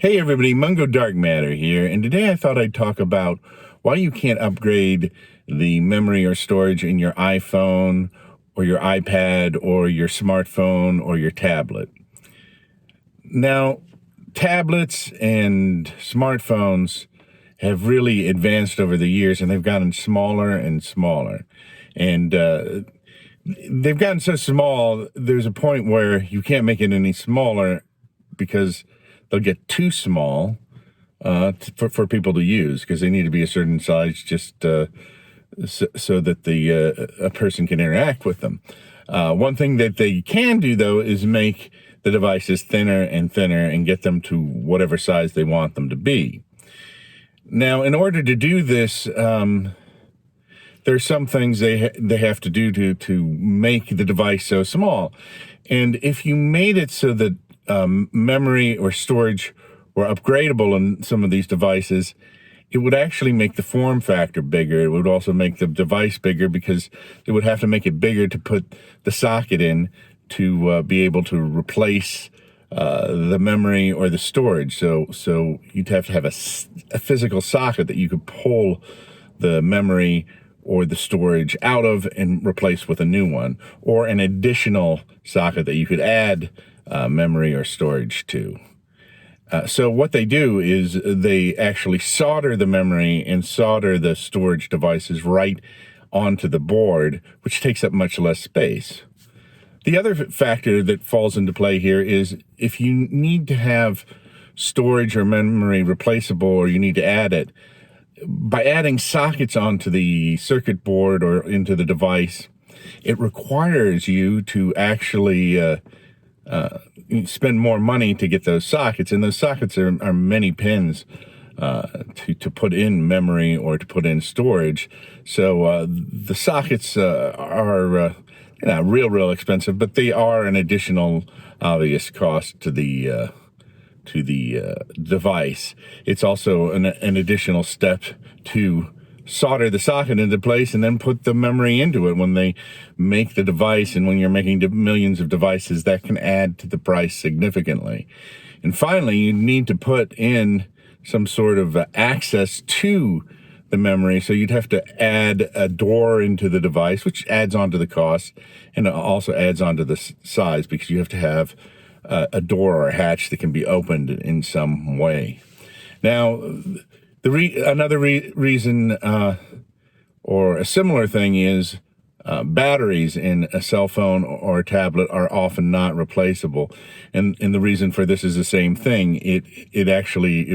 Hey everybody, Mungo Dark Matter here, and today I thought I'd talk about why you can't upgrade the memory or storage in your iPhone or your iPad or your smartphone or your tablet. Now, tablets and smartphones have really advanced over the years, and they've gotten smaller and smaller. And they've gotten so small, there's a point where you can't make it any smaller because they'll get too small for people to use, because they need to be a certain size just so that a person can interact with them. One thing that they can do, though, is make the devices thinner and thinner and get them to whatever size they want them to be. Now, in order to do this, there's some things they have to do to make the device so small. And if you made it so that memory or storage were upgradable in some of these devices, it would actually make the form factor bigger. It would also make the device bigger, because they would have to make it bigger to put the socket in to be able to replace the memory or the storage. So you'd have to have a physical socket that you could pull the memory or the storage out of and replace with a new one, or an additional socket that you could add memory or storage to. So what they do is they actually solder the memory and solder the storage devices right onto the board, which takes up much less space. The other factor that falls into play here is if you need to have storage or memory replaceable, or you need to add it, by adding sockets onto the circuit board or into the device, it requires you to actually spend more money to get those sockets, and those sockets are many pins to put in memory or to put in storage. So the sockets are real expensive, but they are an additional obvious cost to the device. It's also an additional step to solder the socket into place and then put the memory into it when they make the device. And when you're making millions of devices, that can add to the price significantly. And finally, you need to put in some sort of access to the memory. So you'd have to add a door into the device, which adds on to the cost, and also adds on to the size, because you have to have a door or a hatch that can be opened in some way. Now, another reason or a similar thing is batteries in a cell phone or a tablet are often not replaceable. And the reason for this is the same thing. It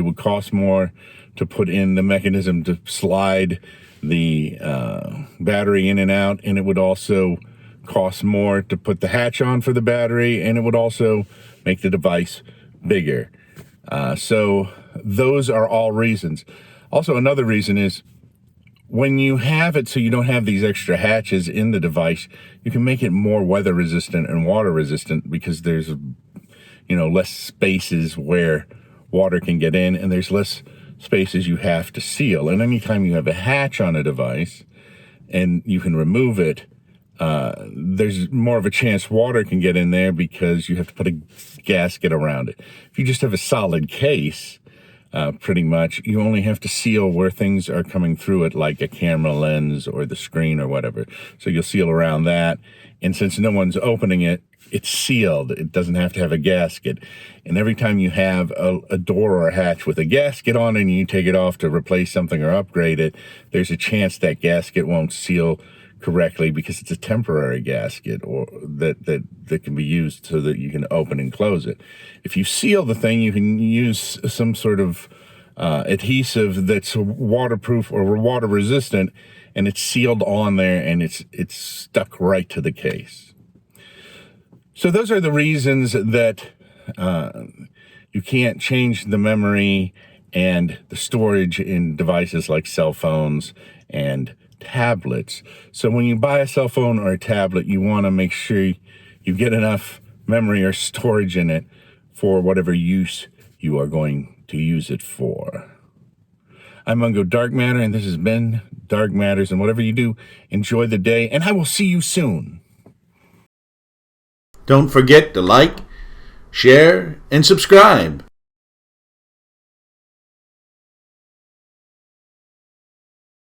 would cost more to put in the mechanism to slide the battery in and out, and it would also cost more to put the hatch on for the battery, and it would also make the device bigger. So those are all reasons. Also, another reason is when you have it so you don't have these extra hatches in the device, you can make it more weather resistant and water resistant, because there's less spaces where water can get in, and there's less spaces you have to seal. And anytime you have a hatch on a device and you can remove it, there's more of a chance water can get in there, because you have to put a gasket around it. If you just have a solid case, pretty much, you only have to seal where things are coming through it, like a camera lens or the screen or whatever. So you'll seal around that. And since no one's opening it, it's sealed. It doesn't have to have a gasket. And every time you have a door or a hatch with a gasket on it and you take it off to replace something or upgrade it, there's a chance that gasket won't seal correctly, because it's a temporary gasket or that can be used so that you can open and close it. If you seal the thing, you can use some sort of adhesive that's waterproof or water resistant, and it's sealed on there, and it's stuck right to the case. So those are the reasons that you can't change the memory and the storage in devices like cell phones and tablets. So when you buy a cell phone or a tablet, you want to make sure you get enough memory or storage in it for whatever use you are going to use it for. I'm Mungo Dark Matter, and this has been Dark Matters. And whatever you do, enjoy the day, and I will see you soon. Don't forget to like, share, and subscribe.